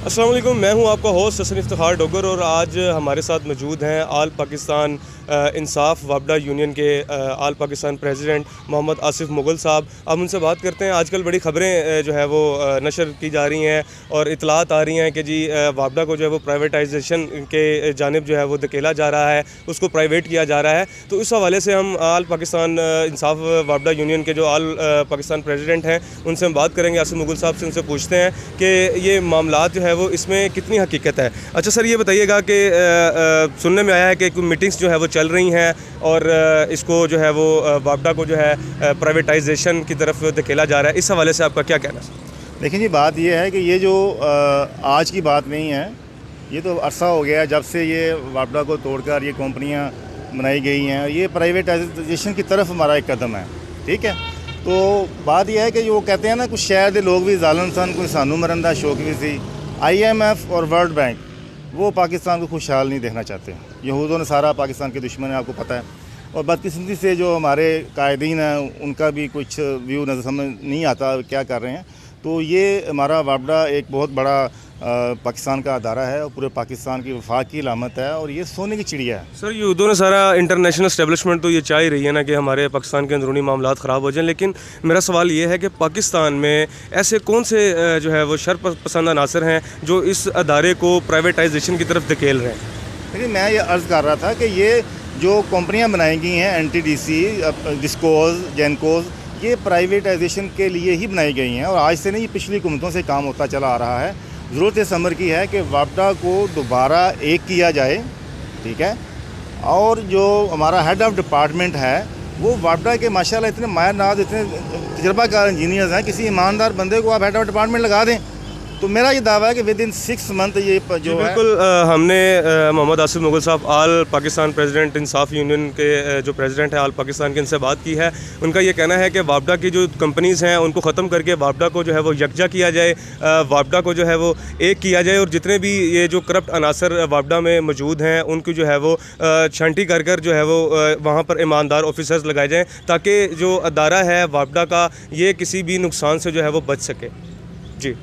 अस्सलाम वालेकुम, मैं हूं आपका होस्ट हसन इफ्तिखार डोगर और आज हमारे साथ मौजूद हैं आल पाकिस्तान इंसाफ वापडा यूनियन के आल पाकिस्तान प्रेसिडेंट मोहम्मद आसिफ मुगल साहब। अब उनसे बात करते हैं। आजकल बड़ी ख़बरें जो है वो नशर की जा रही हैं और इतलात आ रही हैं कि जी वापडा को जो है वो प्राइवेटाइजेशन के जानिब जो है वो धकेला जा रहा है, उसको प्राइवेट किया जा रहा है। तो इस हवाले से हम आल पाकिस्तान इंसाफ वापडा यूनियन के जो आल पाकिस्तान प्रेसिडेंट हैं उनसे हम बात करेंगे। आसिफ मुगल साहब से उनसे पूछते हैं कि ये मामलात जो है वो इसमें कितनी हकीकत है। अच्छा सर, ये बताइएगा कि सुनने में आया है कि मीटिंग्स जो है वो चल रही हैं और इसको जो है वो वापडा को जो है प्राइवेटाइजेशन की तरफ धकेला जा रहा है। इस हवाले से आपका क्या कहना है? देखिए जी, बात ये है कि ये जो आज की बात नहीं है, ये तो अरसा हो गया जब से ये वापडा को तोड़कर ये कंपनियां बनाई गई हैं। ये प्राइवेटाइजेशन की तरफ हमारा एक कदम है, ठीक है। तो बात यह है कि जो कहते हैं ना, कुछ शहर के लोग भी जालिम सन, कोई सानू मरन दा शौक भी सी। IMF और वर्ल्ड बैंक वो पाकिस्तान को खुशहाल नहीं देखना चाहते। यहूदों ने सारा पाकिस्तान के दुश्मन है, आपको पता है। और बदकिस्मती से जो हमारे कायदीन हैं उनका भी कुछ व्यू नज़र समझ नहीं आता क्या कर रहे हैं। तो ये हमारा वापडा एक बहुत बड़ा पाकिस्तान का अदारा है और पूरे पाकिस्तान की वफाक की अलामत है और ये सोने की चिड़िया है। सर, यहूदों ने सारा इंटरनेशनल इस्टेब्लिशमेंट तो ये चाह ही रही है ना कि हमारे पाकिस्तान के अंदरूनी मामलात ख़राब हो जाएं, लेकिन मेरा सवाल ये है कि पाकिस्तान में ऐसे कौन से जो है वो शर पसंद अनासर हैं जो इस अदारे को प्राइवेटाइजेशन की तरफ धकेल रहे हैं? लेकिन मैं ये अर्ज़ कर रहा था कि ये जो कंपनियां बनाई गई हैं, NTDC, डिस्कोज, जेनकोज, ये प्राइवेटाइजेशन के लिए ही बनाई गई हैं और आज से नहीं, पिछली हुकूमतों से काम होता चला आ रहा है। ज़रूरत इस अमर की है कि वापडा को दोबारा एक किया जाए, ठीक है। और जो हमारा हेड ऑफ़ डिपार्टमेंट है वो वापडा के माशाल्लाह इतने माहिर नाज, इतने तजर्बाकार इंजीनियर्स हैं। किसी ईमानदार बंदे को आप हेड ऑफ़ डिपार्टमेंट लगा दें तो मेरा ये दावा है कि विद इन 6 मंथ ये जो है। बिल्कुल, हमने मोहम्मद आसिफ मुगल साहब आल पाकिस्तान प्रेसिडेंट इंसाफ यूनियन के जो प्रेसिडेंट है आल पाकिस्तान के, इनसे बात की है। उनका ये कहना है कि वापडा की जो कंपनीज़ हैं उनको ख़त्म करके वापडा को जो है वो यकजा किया जाए, वापडा को जो है वो एक किया जाए और जितने भी ये जो करप्ट अनासर वापडा में मौजूद हैं उनकी जो है वो छांटी कर कर जो है वो वहाँ पर ईमानदार ऑफिसर्स लगाए जाएँ ताकि जो अदारा है वापडा का ये किसी भी नुकसान से जो है वो बच सके। जी।